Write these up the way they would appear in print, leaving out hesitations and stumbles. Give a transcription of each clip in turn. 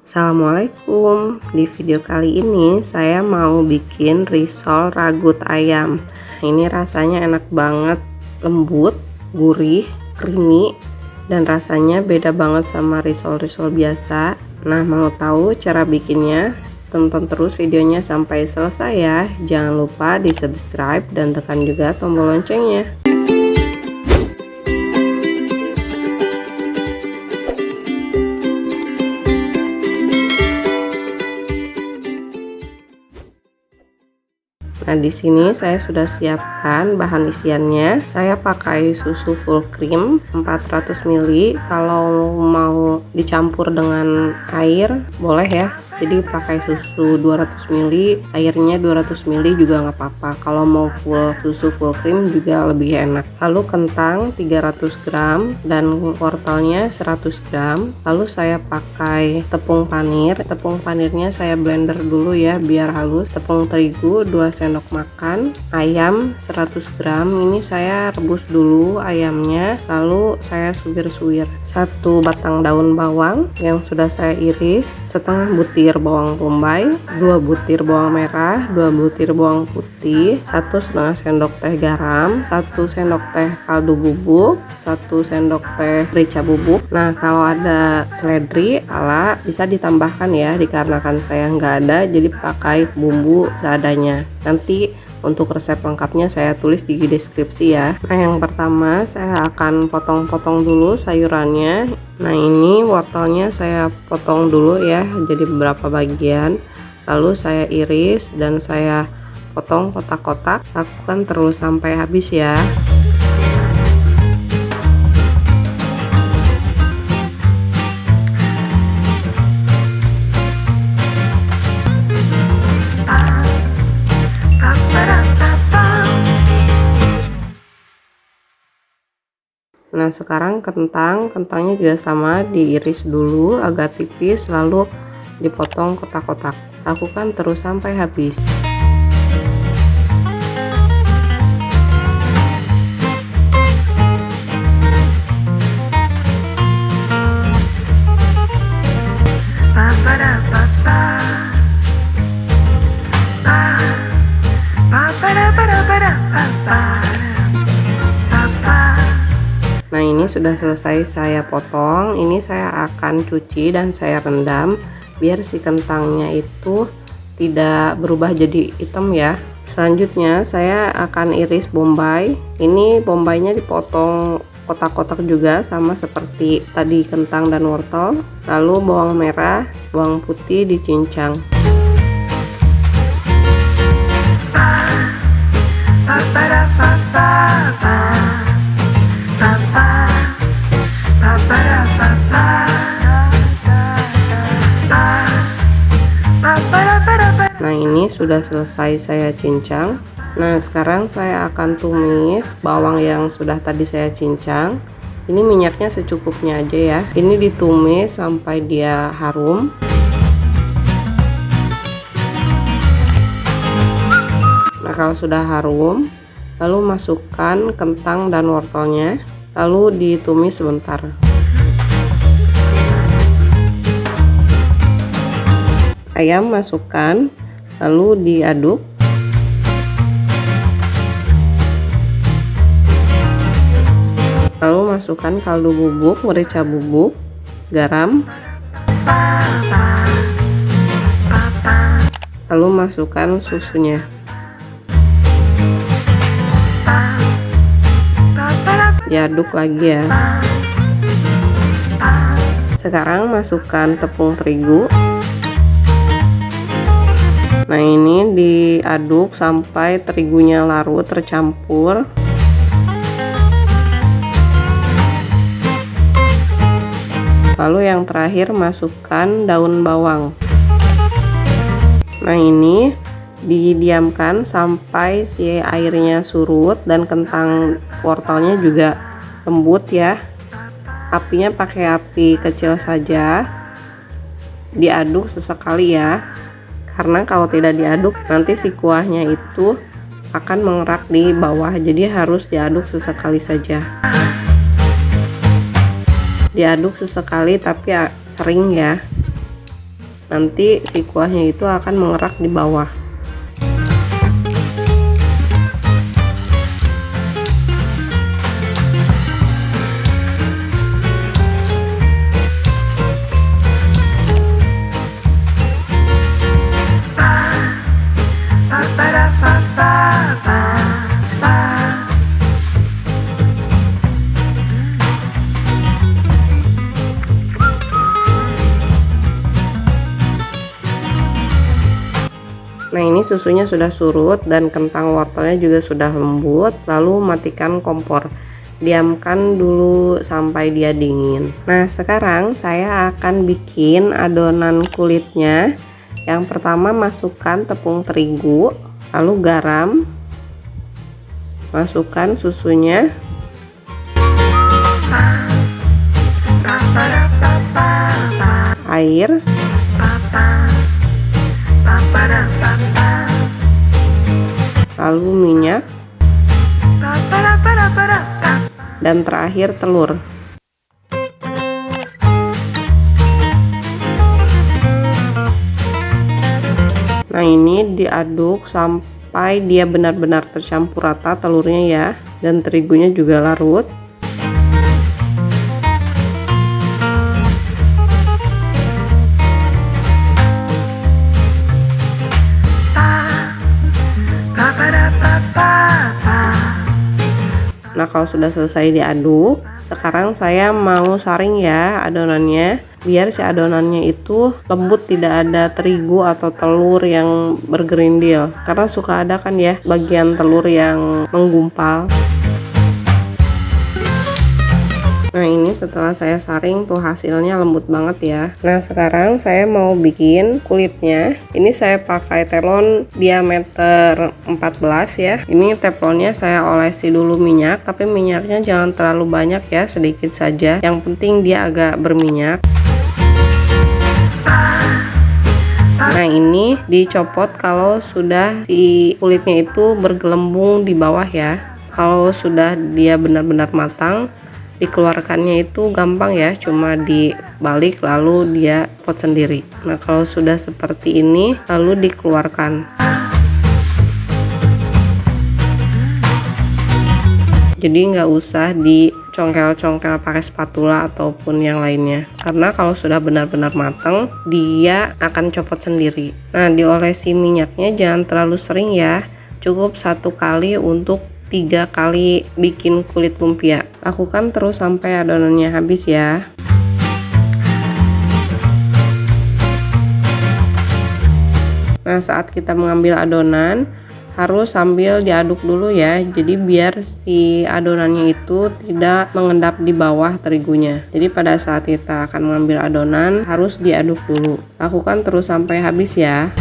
Assalamualaikum. Di video kali ini saya mau bikin risol ragut ayam. Ini rasanya enak banget, lembut, gurih, creamy, dan rasanya beda banget sama risol-risol biasa. Nah, mau tahu cara bikinnya? Tonton terus videonya sampai selesai ya. Jangan lupa di subscribe dan tekan juga tombol loncengnya. Nah, di sini saya sudah siapkan bahan isiannya. Saya pakai susu full cream 400 ml. Kalau mau dicampur dengan air boleh ya. Jadi pakai susu 200 ml, airnya 200 ml juga nggak apa-apa. Kalau mau susu full cream juga lebih enak. Lalu kentang 300 gram dan wortelnya 100 gram. Lalu saya pakai tepung panir. Tepung panirnya saya blender dulu ya biar halus. Tepung terigu 2 sendok makan. Ayam 100 gram. Ini saya rebus dulu ayamnya. Lalu saya suwir-suwir. 1 batang daun bawang yang sudah saya iris, setengah butir bawang bombay, 2 butir bawang merah, 2 butir bawang putih, 1,5 sendok teh garam, 1 sendok teh kaldu bubuk, 1 sendok teh merica bubuk. Nah, kalau ada seledri ala bisa ditambahkan ya, dikarenakan saya nggak ada jadi pakai bumbu seadanya. Nanti untuk resep lengkapnya saya tulis di deskripsi ya. Nah, yang pertama saya akan potong-potong dulu sayurannya. Nah, ini wortelnya saya potong dulu ya jadi beberapa bagian. Lalu saya iris dan saya potong kotak-kotak. Lakukan terus sampai habis ya. Nah, sekarang kentangnya juga sama, diiris dulu agak tipis lalu dipotong kotak-kotak. Lakukan terus sampai habis. Nah, ini sudah selesai saya potong. Ini saya akan cuci dan saya rendam biar si kentangnya itu tidak berubah jadi hitam ya. Selanjutnya saya akan iris bombay. Ini bombaynya dipotong kotak-kotak juga sama seperti tadi kentang dan wortel. Lalu bawang merah, bawang putih dicincang. Nah, ini sudah selesai saya cincang. Nah, sekarang saya akan tumis bawang yang sudah tadi saya cincang. Ini minyaknya secukupnya aja ya. Ini ditumis sampai dia harum. Nah, kalau sudah harum, lalu masukkan kentang dan wortelnya, lalu ditumis sebentar. Ayam masukkan, lalu diaduk. Lalu masukkan kaldu bubuk, merica bubuk, garam. Lalu masukkan susunya. Diaduk lagi ya. Sekarang masukkan tepung terigu. Nah, ini diaduk sampai terigunya larut tercampur. Lalu yang terakhir masukkan daun bawang. Nah, ini didiamkan sampai si airnya surut dan kentang wortelnya juga lembut ya. Apinya pakai api kecil saja. Diaduk sesekali ya. Karena kalau tidak diaduk nanti si kuahnya itu akan mengerak di bawah, jadi harus diaduk sesekali saja. Diaduk sesekali tapi sering ya. nanti si kuahnya itu akan mengerak di bawah. Nah, ini susunya sudah surut dan kentang wortelnya juga sudah lembut. Lalu matikan kompor. Diamkan dulu sampai dia dingin. Nah, sekarang saya akan bikin adonan kulitnya. Yang pertama masukkan tepung terigu, lalu garam, masukkan susunya, air, lalu minyak, dan terakhir telur. Nah, ini diaduk sampai dia benar-benar tercampur rata telurnya ya, dan terigunya juga larut. Nah, kalau sudah selesai diaduk, sekarang saya mau saring ya adonannya, biar si adonannya itu lembut, tidak ada terigu atau telur yang bergerindil, karena suka ada kan ya bagian telur yang menggumpal. Nah, ini setelah saya saring tuh hasilnya lembut banget ya. Nah, sekarang saya mau bikin kulitnya. Ini saya pakai teflon diameter 14 ya. Ini teflonnya saya olesi dulu minyak, tapi minyaknya jangan terlalu banyak ya, sedikit saja. Yang penting dia agak berminyak. Nah, ini dicopot kalau sudah si kulitnya itu bergelembung di bawah ya. Kalau sudah dia benar-benar matang, dikeluarkannya itu gampang ya, cuma dibalik lalu dia pot sendiri. Nah, kalau sudah seperti ini lalu dikeluarkan. Jadi nggak usah dicongkel-congkel pakai spatula ataupun yang lainnya, karena kalau sudah benar-benar matang dia akan copot sendiri. Nah, diolesi minyaknya jangan terlalu sering ya, cukup 1 kali untuk 3 kali bikin kulit lumpia. Lakukan terus sampai adonannya habis ya. Nah, saat kita mengambil adonan harus sambil diaduk dulu ya, jadi biar si adonannya itu tidak mengendap di bawah terigunya. Jadi pada saat kita akan mengambil adonan harus diaduk dulu. Lakukan terus sampai habis ya.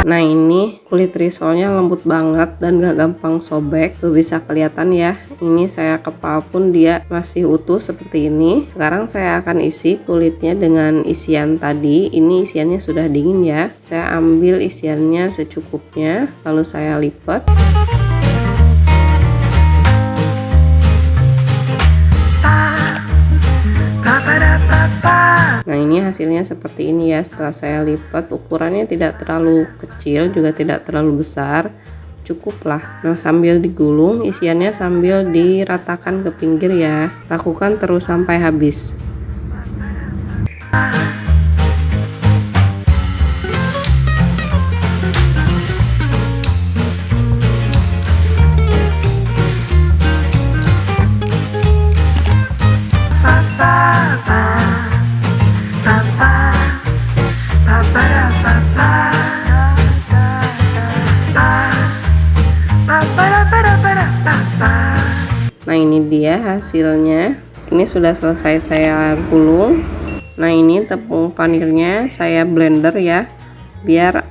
Nah, ini kulit risolnya lembut banget dan gak gampang sobek, tuh bisa kelihatan ya. Ini saya kepal pun dia masih utuh seperti ini. Sekarang saya akan isi kulitnya dengan isian tadi. Ini isiannya sudah dingin ya. Saya ambil isiannya secukupnya, lalu saya lipat. Nah, ini hasilnya seperti ini ya. Setelah saya lipat, ukurannya tidak terlalu kecil juga tidak terlalu besar, cukuplah. Nah, sambil digulung isiannya sambil diratakan ke pinggir ya. Lakukan terus sampai habis. Nah, ini dia hasilnya. Ini sudah selesai saya gulung. Nah, ini tepung panirnya saya blender ya,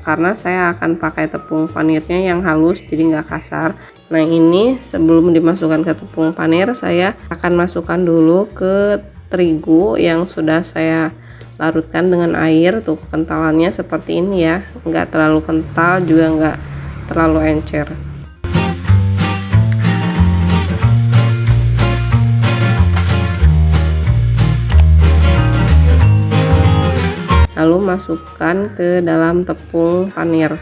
karena saya akan pakai tepung panirnya yang halus jadi nggak kasar. Nah, ini sebelum dimasukkan ke tepung panir saya akan masukkan dulu ke terigu yang sudah saya larutkan dengan air. Tuh kentalannya seperti ini ya, nggak terlalu kental juga nggak terlalu encer. lalu masukkan ke dalam tepung panir.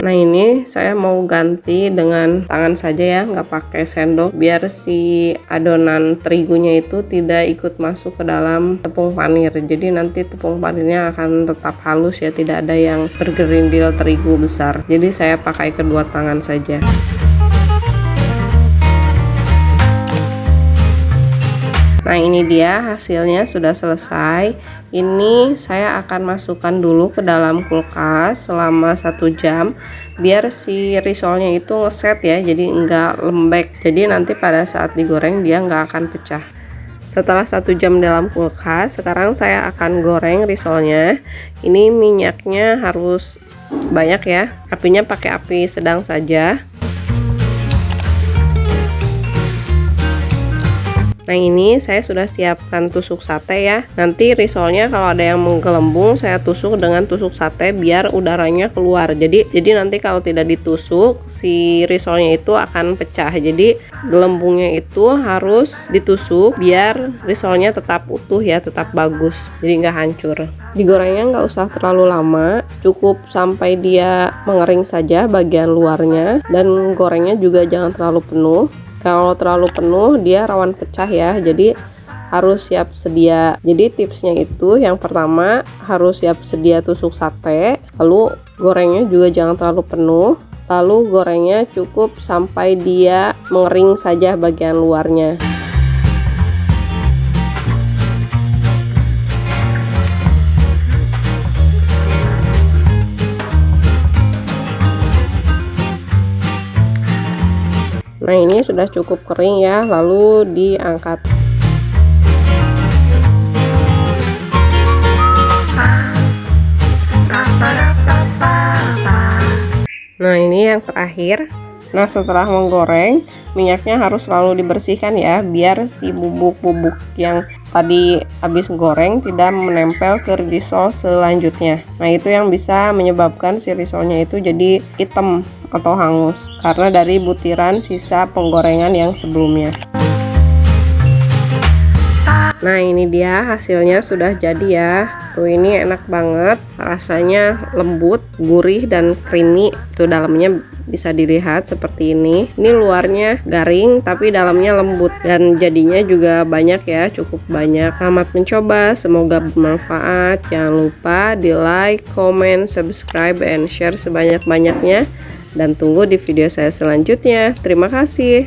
Nah, ini saya mau ganti dengan tangan saja ya, nggak pakai sendok, biar si adonan terigunya itu tidak ikut masuk ke dalam tepung panir. Jadi nanti tepung panirnya akan tetap halus ya, tidak ada yang bergerindil terigu besar. Jadi saya pakai kedua tangan saja. Nah, ini dia hasilnya sudah selesai. Ini saya akan masukkan dulu ke dalam kulkas selama 1 jam biar si risolnya itu ngeset ya, jadi enggak lembek. Jadi nanti pada saat digoreng dia enggak akan pecah. Setelah 1 jam dalam kulkas, sekarang saya akan goreng risolnya. Ini minyaknya harus banyak ya, apinya pakai api sedang saja. Nah, ini saya sudah siapkan tusuk sate ya. Nanti risolnya kalau ada yang menggelembung saya tusuk dengan tusuk sate biar udaranya keluar. Jadi nanti kalau tidak ditusuk si risolnya itu akan pecah. Jadi gelembungnya itu harus ditusuk biar risolnya tetap utuh ya, tetap bagus. Jadi nggak hancur. Digorengnya nggak usah terlalu lama, cukup sampai dia mengering saja bagian luarnya, dan gorengnya juga jangan terlalu penuh. Kalau terlalu penuh dia rawan pecah ya, jadi harus siap sedia. Jadi tipsnya itu yang pertama harus siap sedia tusuk sate, lalu gorengnya juga jangan terlalu penuh, lalu gorengnya cukup sampai dia mengering saja bagian luarnya. Nah, ini sudah cukup kering ya, lalu diangkat. Nah, ini yang terakhir. Nah, setelah menggoreng, minyaknya harus selalu dibersihkan ya, biar si bubuk-bubuk yang tadi habis goreng tidak menempel ke risol selanjutnya. Nah, itu yang bisa menyebabkan si risolnya itu jadi hitam atau hangus karena dari butiran sisa penggorengan yang sebelumnya. Nah, ini dia hasilnya sudah jadi ya. Tuh, ini enak banget, rasanya lembut, gurih dan creamy. Tuh, dalamnya bisa dilihat seperti ini. Ini luarnya garing tapi dalamnya lembut dan jadinya juga banyak ya, cukup banyak. Selamat mencoba, semoga bermanfaat. Jangan lupa di like, comment, subscribe, and share sebanyak-banyaknya. Dan tunggu di video saya selanjutnya. Terima kasih.